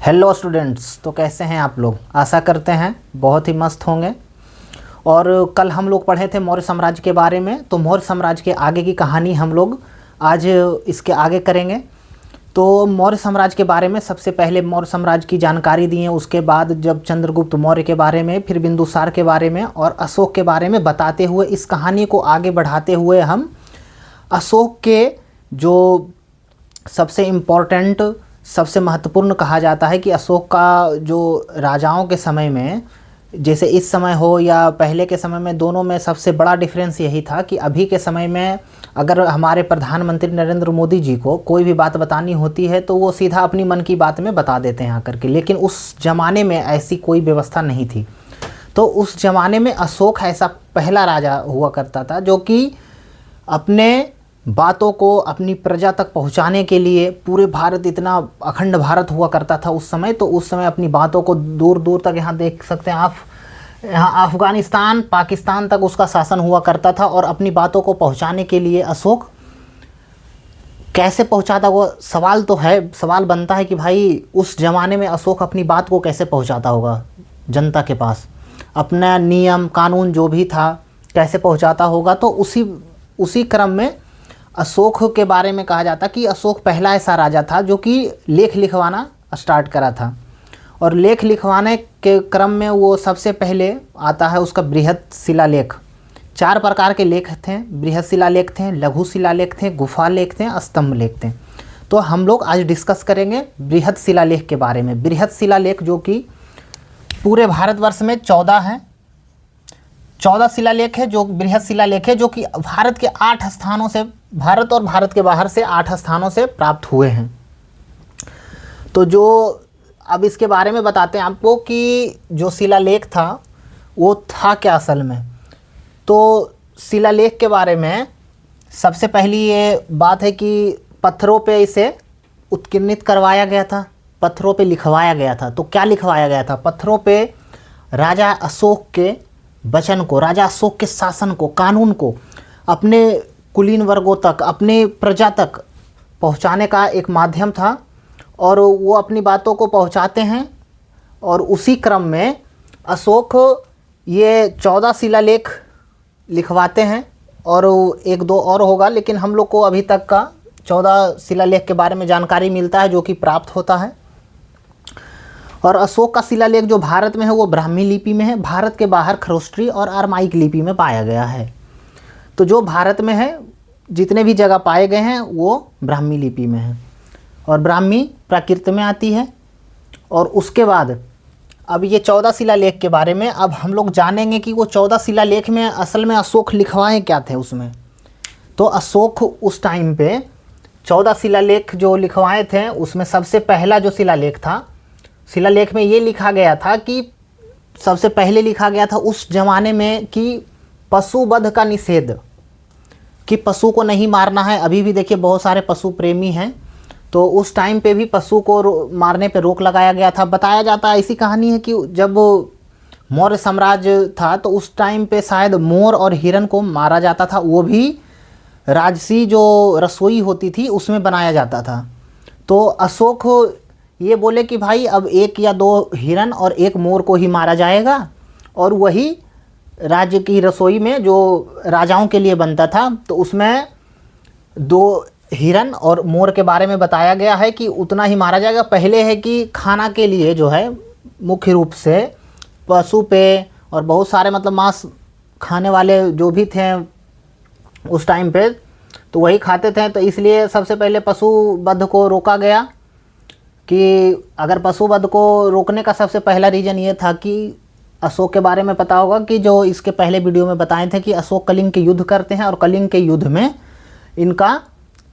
Hello students, तो कैसे हैं आप लोग। आशा करते हैं बहुत ही मस्त होंगे। और कल हम लोग पढ़े थे मौर्य साम्राज्य के बारे में, तो मौर्य साम्राज्य के आगे की कहानी हम लोग आज इसके आगे करेंगे। तो मौर्य साम्राज्य के बारे में सबसे पहले मौर्य साम्राज्य की जानकारी दी है, उसके बाद जब चंद्रगुप्त मौर्य के बारे में, फिर बिंदुसार के बारे में और अशोक के बारे में बताते हुए इस कहानी को आगे बढ़ाते हुए हम अशोक के जो सबसे इम्पोर्टेंट, सबसे महत्वपूर्ण कहा जाता है कि अशोक का जो राजाओं के समय में, जैसे इस समय हो या पहले के समय में, दोनों में सबसे बड़ा डिफरेंस यही था कि अभी के समय में अगर हमारे प्रधानमंत्री नरेंद्र मोदी जी को कोई भी बात बतानी होती है तो वो सीधा अपनी मन की बात में बता देते हैं आकर के, लेकिन उस ज़माने में ऐसी कोई व्यवस्था नहीं थी। तो उस ज़माने में अशोक ऐसा पहला राजा हुआ करता था जो कि अपने बातों को अपनी प्रजा तक पहुंचाने के लिए, पूरे भारत, इतना अखंड भारत हुआ करता था उस समय, तो उस समय अपनी बातों को दूर दूर तक, यहाँ देख सकते हैं आप, यहाँ अफ़गानिस्तान, पाकिस्तान तक उसका शासन हुआ करता था। और अपनी बातों को पहुंचाने के लिए अशोक कैसे पहुंचाता, वो सवाल तो है, सवाल बनता है कि भाई उस ज़माने में अशोक अपनी बात को कैसे पहुँचाता होगा जनता के पास, अपना नियम कानून जो भी था कैसे पहुँचाता होगा। तो उसी क्रम में अशोक के बारे में कहा जाता कि अशोक पहला ऐसा राजा था जो कि लेख लिखवाना स्टार्ट करा था। और लेख लिखवाने के क्रम में वो सबसे पहले आता है उसका बृहत शिलालेख। 4 प्रकार के लेख थे, बृहत शिलालेख थे, लघु शिलालेख थे, गुफा लेख थे, स्तंभ लेख थे। तो हम लोग आज डिस्कस करेंगे बृहत शिलालेख के बारे में। बृहत शिलालेख जो कि पूरे भारतवर्ष में 14 हैं, 14 शिलालेख है जो बृहत शिलालेख है, जो कि भारत के 8 स्थानों से, भारत और भारत के बाहर से 8 स्थानों से प्राप्त हुए हैं। तो जो अब इसके बारे में बताते हैं आपको कि जो शिलालेख था वो था क्या असल में। तो शिलालेख के बारे में सबसे पहली ये बात है कि पत्थरों पे इसे उत्कीर्णित करवाया गया था, पत्थरों पे लिखवाया गया था। तो क्या लिखवाया गया था पत्थरों पे? राजा अशोक के वचन को, राजा अशोक के शासन को, कानून को अपने कुलीन वर्गों तक, अपने प्रजा तक पहुंचाने का एक माध्यम था। और वो अपनी बातों को पहुंचाते हैं। और उसी क्रम में अशोक ये 14 शिलालेख लिखवाते हैं, और 1-2 और होगा, लेकिन हम लोग को अभी तक का 14 शिलालेख के बारे में जानकारी मिलता है जो कि प्राप्त होता है। और अशोक का शिलालेख जो भारत में है वो ब्राह्मी लिपि में है, भारत के बाहर खरोष्टरी और अरामाइक लिपि में पाया गया है। तो जो भारत में है, जितने भी जगह पाए गए हैं वो ब्राह्मी लिपि में है, और ब्राह्मी प्राकृत में आती है। और उसके बाद अब ये 14 शिलालेख के बारे में अब हम लोग जानेंगे कि वो 14 शिलालेख में असल में अशोक लिखवाए क्या थे उसमें। तो अशोक उस टाइम पे 14 शिलालेख जो लिखवाए थे उसमें सबसे पहला जो शिलालेख था, शिलालेख में ये लिखा गया था कि सबसे पहले लिखा गया था उस जमाने में कि पशुवध का निषेध, कि पशु को नहीं मारना है। अभी भी देखिए बहुत सारे पशु प्रेमी हैं, तो उस टाइम पे भी पशु को मारने पे रोक लगाया गया था। बताया जाता है, ऐसी कहानी है कि जब मौर्य साम्राज्य था तो उस टाइम पे शायद मोर और हिरन को मारा जाता था, वो भी राजसी जो रसोई होती थी उसमें बनाया जाता था। तो अशोक ये बोले कि भाई अब 1 या 2 हिरन और 1 मोर को ही मारा जाएगा, और वही राज्य की रसोई में जो राजाओं के लिए बनता था, तो उसमें 2 हिरन और मोर के बारे में बताया गया है कि उतना ही मारा जाएगा। पहले है कि खाना के लिए जो है मुख्य रूप से पशु पे, और बहुत सारे मतलब मांस खाने वाले जो भी थे उस टाइम पे तो वही खाते थे। तो इसलिए सबसे पहले पशु वध को रोका गया। कि अगर पशु वध को रोकने का सबसे पहला रीज़न ये था कि अशोक के बारे में पता होगा कि जो इसके पहले वीडियो में बताए थे कि अशोक कलिंग के युद्ध करते हैं, और कलिंग के युद्ध में इनका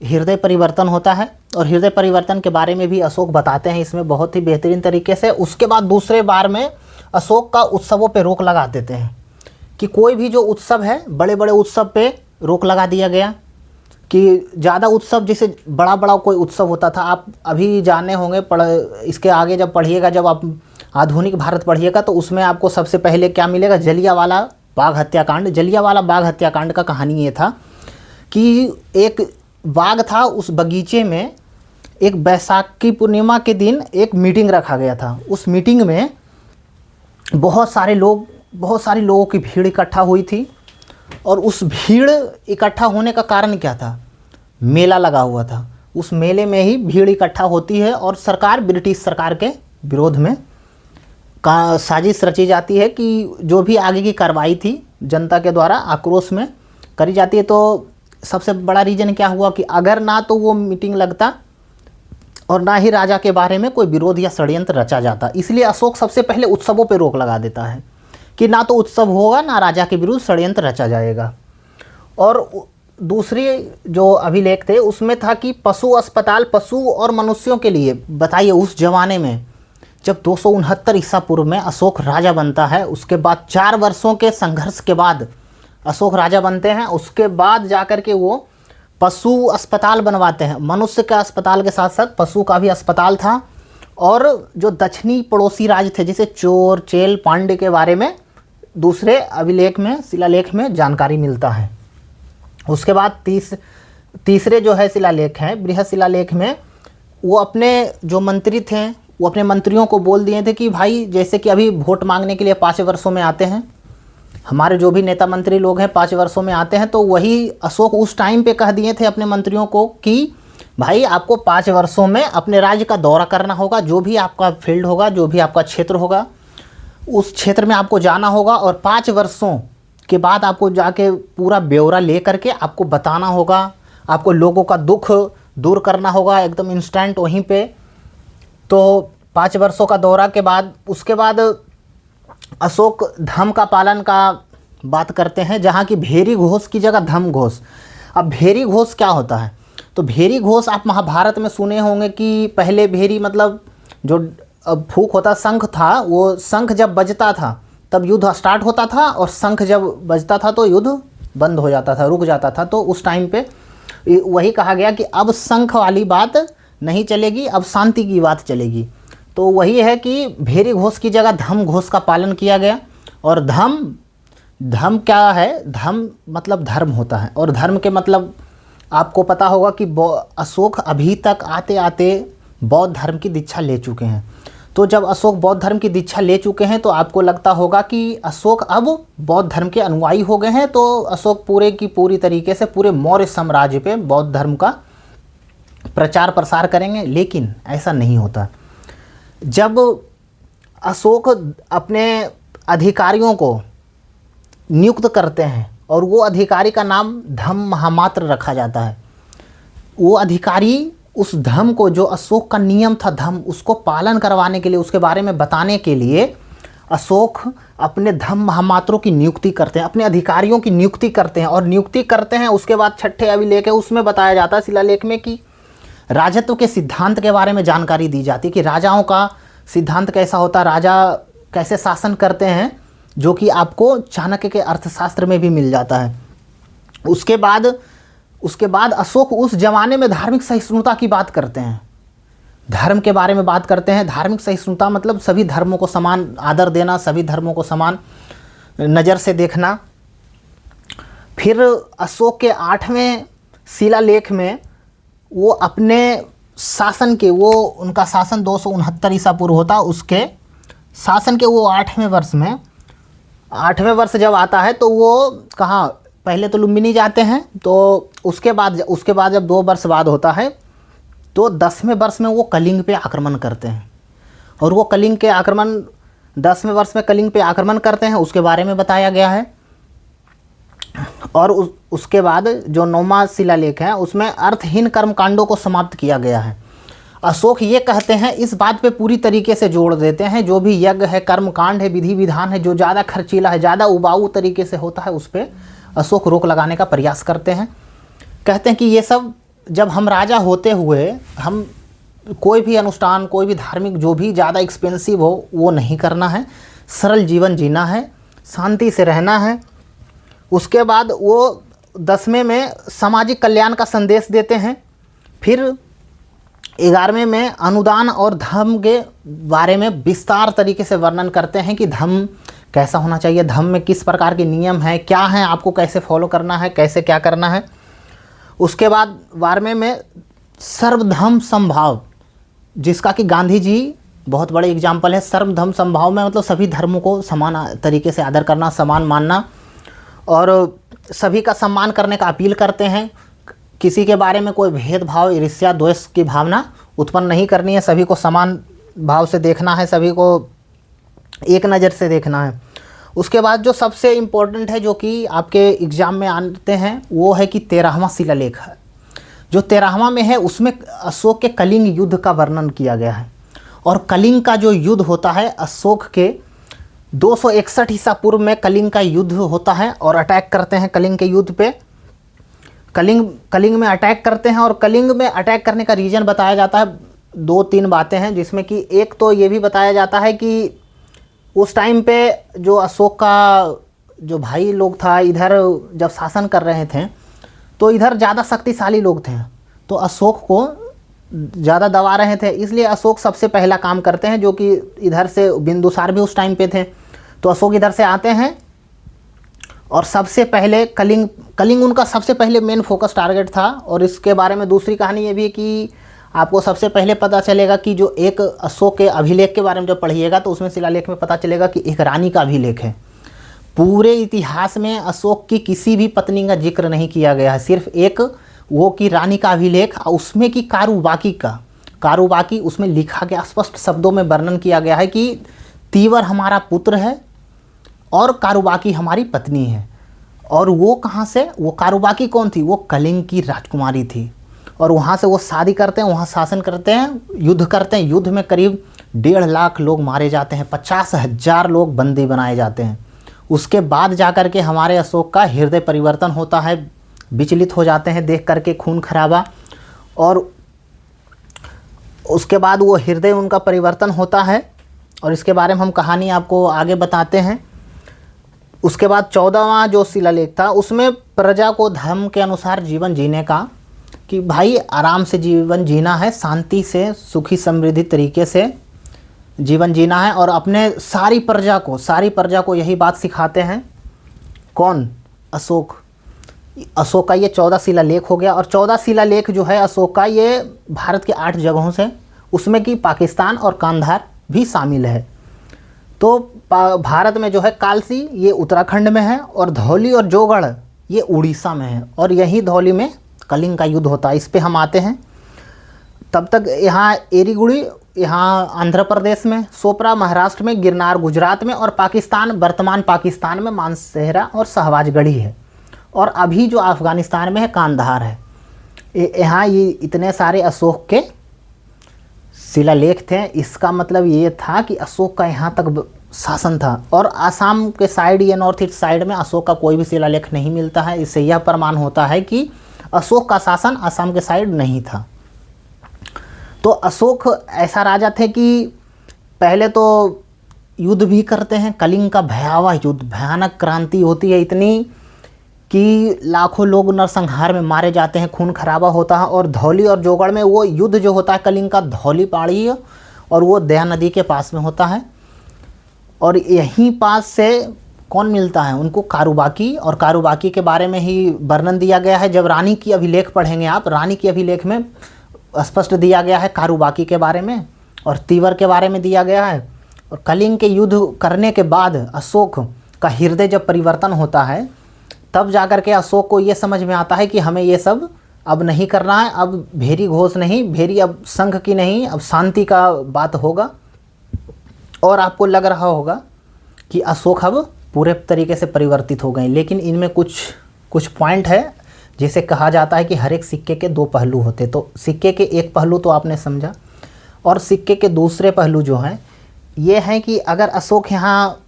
हृदय परिवर्तन होता है। और हृदय परिवर्तन के बारे में भी अशोक बताते हैं इसमें बहुत ही बेहतरीन तरीके से। उसके बाद दूसरे बार में अशोक का उत्सवों पे रोक लगा देते हैं, कि कोई भी जो उत्सव है, बड़े बड़े उत्सव पे रोक लगा दिया गया। कि ज़्यादा उत्सव, जैसे बड़ा बड़ा कोई उत्सव होता था, आप अभी जाने होंगे, इसके आगे जब पढ़िएगा, जब आप आधुनिक भारत पढ़िएगा तो उसमें आपको सबसे पहले क्या मिलेगा, जलियांवाला बाग हत्याकांड। जलियांवाला बाग हत्याकांड का कहानी ये था कि एक बाग था, उस बगीचे में एक बैसाखी पूर्णिमा के दिन एक मीटिंग रखा गया था। उस मीटिंग में बहुत सारे लोगों की भीड़ इकट्ठा हुई थी। और उस भीड़ इकट्ठा होने का कारण क्या था? मेला लगा हुआ था। उस मेले में ही भीड़ इकट्ठा होती है और ब्रिटिश सरकार के विरोध में का साजिश रची जाती है कि जो भी आगे की कार्रवाई थी जनता के द्वारा आक्रोश में करी जाती है। तो सबसे बड़ा रीज़न क्या हुआ कि अगर ना तो वो मीटिंग लगता और ना ही राजा के बारे में कोई विरोध या षड्यंत्र रचा जाता। इसलिए अशोक सबसे पहले उत्सवों पर रोक लगा देता है कि ना तो उत्सव होगा ना राजा के विरुद्ध षड्यंत्र रचा जाएगा। और दूसरी जो अभिलेख थे उसमें था कि पशु अस्पताल पशु और मनुष्यों के लिए। बताइए उस जमाने में जब 269 ईसा पूर्व में अशोक राजा बनता है, उसके बाद 4 वर्षों के संघर्ष के बाद अशोक राजा बनते हैं। उसके बाद जाकर के वो पशु अस्पताल बनवाते हैं। मनुष्य का अस्पताल के साथ साथ पशु का भी अस्पताल था। और जो दक्षिणी पड़ोसी राज्य थे जैसे चोर चेल पांड्य के बारे में दूसरे अभिलेख में शिलालेख में जानकारी मिलता है। उसके बाद तीसरे जो है शिलालेख हैं बृहद शिलालेख में वो अपने जो मंत्री थे वो अपने मंत्रियों को बोल दिए थे कि भाई जैसे कि अभी वोट मांगने के लिए 5 वर्षों में आते हैं, हमारे जो भी नेता मंत्री लोग हैं 5 वर्षों में आते हैं। तो वही अशोक उस टाइम पे कह दिए थे अपने मंत्रियों को कि भाई आपको 5 वर्षों में अपने राज्य का दौरा करना होगा। जो भी आपका फील्ड होगा, जो भी आपका क्षेत्र होगा, उस क्षेत्र में आपको जाना होगा और 5 वर्षों के बाद आपको जाके पूरा ब्यौरा ले करके आपको बताना होगा। आपको लोगों का दुख दूर करना होगा एकदम इंस्टेंट वहीं पे। तो 5 वर्षों का दौरा के बाद उसके बाद अशोक धम्म का पालन का बात करते हैं, जहाँ की भेरी घोष की जगह धम्म घोष। अब भेरी घोष क्या होता है? तो भेरी घोष आप महाभारत में सुने होंगे कि पहले भेरी मतलब जो फूंक होता शंख था, वो शंख जब बजता था तब युद्ध स्टार्ट होता था और शंख जब बजता था तो युद्ध बंद हो जाता था, रुक जाता था। तो उस टाइम पे वही कहा गया कि अब शंख वाली बात नहीं चलेगी, अब शांति की बात चलेगी। तो वही है कि भेरी घोष की जगह धम्म घोष का पालन किया गया। और धम्म क्या है? धम्म मतलब धर्म होता है। और धर्म के मतलब आपको पता होगा कि अशोक अभी तक आते आते बौद्ध धर्म की दीक्षा ले चुके हैं। तो जब अशोक बौद्ध धर्म की दीक्षा ले चुके हैं तो आपको लगता होगा कि अशोक अब बौद्ध धर्म के अनुयायी हो गए हैं। तो अशोक पूरे की पूरी तरीके से पूरे मौर्य साम्राज्य पे बौद्ध धर्म का प्रचार प्रसार करेंगे, लेकिन ऐसा नहीं होता। जब अशोक अपने अधिकारियों को नियुक्त करते हैं और वो अधिकारी का नाम धम्म महामात्र रखा जाता है। वो अधिकारी उस धम्म को, जो अशोक का नियम था धम्म, उसको पालन करवाने के लिए, उसके बारे में बताने के लिए अशोक अपने धम्म महामात्रों की नियुक्ति करते हैं, अपने अधिकारियों की नियुक्ति करते हैं। और नियुक्ति करते हैं उसके बाद 6ठे अभिलेख है उसमें बताया जाता है शिलालेख में कि राजत्व के सिद्धांत के बारे में जानकारी दी जाती है कि राजाओं का सिद्धांत कैसा होता है, राजा कैसे शासन करते हैं, जो कि आपको चाणक्य के अर्थशास्त्र में भी मिल जाता है। उसके बाद अशोक उस जमाने में धार्मिक सहिष्णुता की बात करते हैं, धर्म के बारे में बात करते हैं। धार्मिक सहिष्णुता मतलब सभी धर्मों को समान आदर देना, सभी धर्मों को समान नज़र से देखना। फिर अशोक के 8वें शिलालेख में वो अपने शासन के, वो उनका शासन 269 ईसा पूर्व होता, उसके शासन के वो 8वें वर्ष में, 8वें वर्ष जब आता है तो वो कहाँ, पहले तो लुम्बिनी जाते हैं। तो उसके बाद जब 2 वर्ष बाद होता है तो 10वें वर्ष में वो कलिंग पे आक्रमण करते हैं। और वो कलिंग के आक्रमण 10वें वर्ष में कलिंग पे आक्रमण करते हैं, उसके बारे में बताया गया है। और उसके बाद जो 9वां शिलालेख है उसमें अर्थहीन कर्मकांडों को समाप्त किया गया है। अशोक ये कहते हैं, इस बात पे पूरी तरीके से जोड़ देते हैं, जो भी यज्ञ है, कर्मकांड है, विधि विधान है, जो ज़्यादा खर्चीला है, ज़्यादा उबाऊ तरीके से होता है, उस पर अशोक रोक लगाने का प्रयास करते हैं। कहते हैं कि ये सब जब हम राजा होते हुए हम कोई भी अनुष्ठान, कोई भी धार्मिक जो भी ज़्यादा एक्सपेंसिव हो वो नहीं करना है, सरल जीवन जीना है, शांति से रहना है। उसके बाद वो 10वें में सामाजिक कल्याण का संदेश देते हैं। फिर 11वें में अनुदान और धर्म के बारे में विस्तार तरीके से वर्णन करते हैं कि धर्म कैसा होना चाहिए, धर्म में किस प्रकार के नियम हैं, क्या हैं, आपको कैसे फॉलो करना है, कैसे क्या करना है। उसके बाद 12वें में सर्वधर्म समभाव, जिसका कि गांधी जी बहुत बड़े एग्जाम्पल है। सर्वधर्म समभाव में मतलब सभी धर्मों को समान तरीके से आदर करना, समान मानना और सभी का सम्मान करने का अपील करते हैं। किसी के बारे में कोई भेदभाव, ईर्ष्या, द्वेष की भावना उत्पन्न नहीं करनी है। सभी को समान भाव से देखना है, सभी को एक नज़र से देखना है। उसके बाद जो सबसे इम्पोर्टेंट है, जो कि आपके एग्ज़ाम में आते हैं, वो है कि 13वां शिलालेख है। जो 13वां में है उसमें अशोक के कलिंग युद्ध का वर्णन किया गया है। और कलिंग का जो युद्ध होता है, अशोक के 261 ईसा पूर्व में कलिंग का युद्ध होता है और अटैक करते हैं कलिंग के युद्ध पे। कलिंग में अटैक करते हैं और कलिंग में अटैक करने का रीज़न बताया जाता है। 2-3 बातें हैं, जिसमें कि एक तो ये भी बताया जाता है कि उस टाइम पे जो अशोक का जो भाई लोग था इधर जब शासन कर रहे थे, तो इधर ज़्यादा शक्तिशाली लोग थे, तो अशोक को ज़्यादा दबा रहे थे। इसलिए अशोक सबसे पहला काम करते हैं, जो कि इधर से बिंदुसार भी उस टाइम पे थे, तो अशोक इधर से आते हैं और सबसे पहले कलिंग उनका सबसे पहले मेन फोकस टारगेट था। और इसके बारे में दूसरी कहानी ये भी है कि आपको सबसे पहले पता चलेगा कि जो एक अशोक के अभिलेख के बारे में जब पढ़िएगा तो उसमें शिलालेख में पता चलेगा कि एक रानी का अभिलेख है। पूरे इतिहास में अशोक की किसी भी पत्नी का जिक्र नहीं किया गया है, सिर्फ एक वो की रानी का अभिलेख, उसमें की कारूबाकी उसमें लिखा गया, स्पष्ट शब्दों में वर्णन किया गया है कि तीवर हमारा पुत्र है और कारूबाकी हमारी पत्नी है। और वो कहाँ से, वो कारूबाकी कौन थी, वो कलिंग की राजकुमारी थी। और वहाँ से वो शादी करते हैं, वहाँ शासन करते हैं, युद्ध करते हैं। युद्ध में करीब 1.5 लाख लोग मारे जाते हैं, 50,000 लोग बंदी बनाए जाते हैं। उसके बाद जाकर के हमारे अशोक का हृदय परिवर्तन होता है, विचलित हो जाते हैं देख करके खून खराबा। और उसके बाद वो हृदय उनका परिवर्तन होता है और इसके बारे में हम कहानी आपको आगे बताते हैं। उसके बाद 14वां जो शिलालेख था उसमें प्रजा को धर्म के अनुसार जीवन जीने का, कि भाई आराम से जीवन जीना है, शांति से सुखी समृद्धि तरीके से जीवन जीना है। और अपने सारी प्रजा को यही बात सिखाते हैं। कौन, अशोक का ये 14 शिलालेख हो गया। और 14 शिलालेख जो है अशोक का, ये भारत के 8 जगहों से, उसमें कि पाकिस्तान और कांधार भी शामिल है। तो भारत में जो है कालसी ये उत्तराखंड में है और धौली और जोगढ़ ये उड़ीसा में है। और यही धौली में कलिंग का युद्ध होता है। इस पे हम आते हैं। तब तक यहाँ एरीगुड़ी यहाँ आंध्र प्रदेश में, सोपरा महाराष्ट्र में, गिरनार गुजरात में और पाकिस्तान, वर्तमान पाकिस्तान में मानसेहरा और शहबाजगढ़ी है। और अभी जो अफ़गानिस्तान में है कांधार है। यहाँ ये इतने सारे अशोक के शिलालेख थे। इसका मतलब ये था कि अशोक का यहाँ तक शासन था। और आसाम के साइड या नॉर्थ ईस्ट साइड में अशोक का कोई भी शिलालेख नहीं मिलता है। इससे यह प्रमाण होता है कि अशोक का शासन आसाम के साइड नहीं था। तो अशोक ऐसा राजा थे कि पहले तो युद्ध भी करते हैं। कलिंग का भयावह युद्ध, भयानक क्रांति होती है इतनी कि लाखों लोग नरसंहार में मारे जाते हैं, खून खराबा होता है। और धौली और जोगढ़ में वो युद्ध जो होता है कलिंग का, धौली पहाड़ी और वो दया नदी के पास में होता है। और यहीं पास से कौन मिलता है उनको, कारूबाकी। और कारूबाकी के बारे में ही वर्णन दिया गया है। जब रानी की अभिलेख पढ़ेंगे आप, रानी की अभिलेख में स्पष्ट दिया गया है कारूबाकी के बारे में और तीवर के बारे में दिया गया है। और कलिंग के युद्ध करने के बाद अशोक का हृदय जब परिवर्तन होता है, तब जाकर के अशोक को ये समझ में आता है कि हमें ये सब अब नहीं करना है। अब भेरी घोष नहीं, भेरी अब संघ की नहीं, अब शांति का बात होगा। और आपको लग रहा होगा कि अशोक अब पूरे तरीके से परिवर्तित हो गए। लेकिन इनमें कुछ पॉइंट है, जैसे कहा जाता है कि हर एक सिक्के के 2 पहलू होते। तो सिक्के के एक पहलू तो आपने समझा, और सिक्के के दूसरे पहलू जो हैं ये हैं कि अगर अशोक यहाँ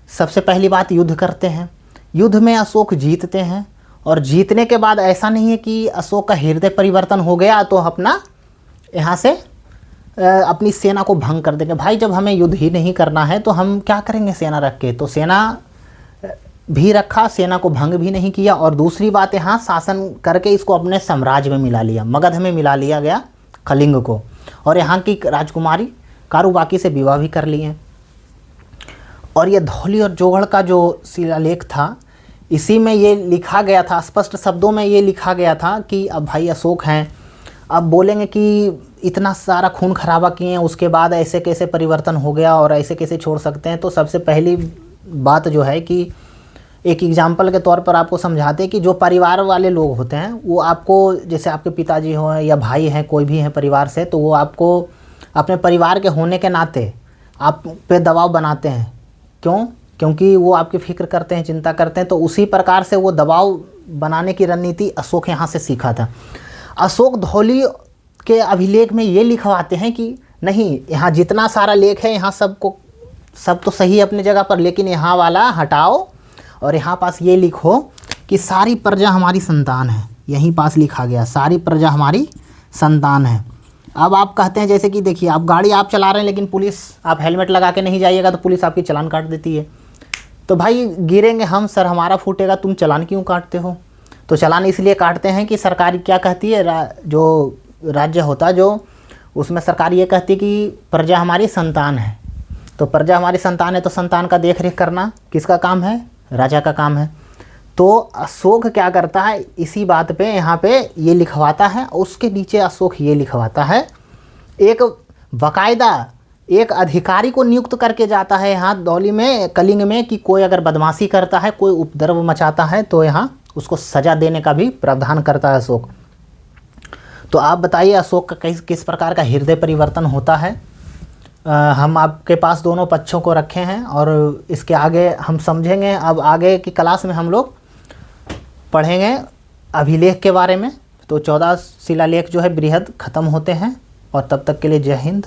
सबसे पहली बात युद्ध करते हैं, युद्ध में अशोक जीतते हैं। और जीतने के बाद ऐसा नहीं है कि अशोक का हृदय परिवर्तन हो गया तो अपना यहाँ से अपनी सेना को भंग कर देंगे। भाई जब हमें युद्ध ही नहीं करना है तो हम क्या करेंगे सेना रख के। तो सेना भी रखा, सेना को भंग भी नहीं किया। और दूसरी बात, यहाँ शासन करके इसको अपने साम्राज्य में मिला लिया, मगध में मिला लिया गया कलिंग को। और यहाँ की राजकुमारी कारूबाकी से विवाह भी कर लिए। और ये धौली और जोगढ़ का जो शिलालेख था, इसी में ये लिखा गया था, स्पष्ट शब्दों में ये लिखा गया था कि अब भाई अशोक हैं, अब बोलेंगे कि इतना सारा खून खराबा किए हैं, उसके बाद ऐसे कैसे परिवर्तन हो गया और ऐसे कैसे छोड़ सकते हैं। तो सबसे पहली बात जो है कि एक एग्जाम्पल के तौर पर आपको समझाते हैं कि जो परिवार वाले लोग होते हैं वो आपको, जैसे आपके पिताजी हों या भाई हैं, कोई भी हैं परिवार से, तो वो आपको अपने परिवार के होने के नाते आप पे दबाव बनाते हैं। क्यों? क्योंकि वो आपकी फ़िक्र करते हैं, चिंता करते हैं। तो उसी प्रकार से वो दबाव बनाने की रणनीति अशोक यहाँ से सीखा था। अशोक धौली के अभिलेख में ये लिखवाते हैं कि नहीं, यहाँ जितना सारा लेख है यहाँ सब तो सही है अपनी जगह पर, लेकिन यहाँ वाला हटाओ और यहाँ पास ये लिखो कि सारी प्रजा हमारी संतान है। यहीं पास लिखा गया सारी प्रजा हमारी संतान है। अब आप कहते हैं जैसे कि देखिए, आप गाड़ी आप चला रहे हैं लेकिन पुलिस, आप हेलमेट लगा के नहीं जाइएगा तो पुलिस आपकी चालान काट देती है। तो भाई गिरेंगे हम, सर हमारा फूटेगा, तुम चालान क्यों काटते हो? तो चालान इसलिए काटते हैं कि सरकार क्या कहती है, जो राज्य होता जो, उसमें सरकार ये कहती है कि प्रजा हमारी संतान है। तो प्रजा हमारी संतान है तो संतान का देख रेख करना किसका काम है? राजा का काम है। तो अशोक क्या करता है, इसी बात पे यहाँ पे ये लिखवाता है। उसके नीचे अशोक ये लिखवाता है, एक बाकायदा एक अधिकारी को नियुक्त करके जाता है यहाँ धौली में, कलिंग में, कि कोई अगर बदमाशी करता है, कोई उपद्रव मचाता है तो यहाँ उसको सज़ा देने का भी प्रावधान करता है अशोक। तो आप बताइए अशोक का किस प्रकार का हृदय परिवर्तन होता है। हम आपके पास दोनों पक्षों को रखे हैं और इसके आगे हम समझेंगे। अब आगे की क्लास में हम लोग पढ़ेंगे अभिलेख के बारे में। तो 14 शिलालेख जो है बृहद ख़त्म होते हैं, और तब तक के लिए जय हिंद।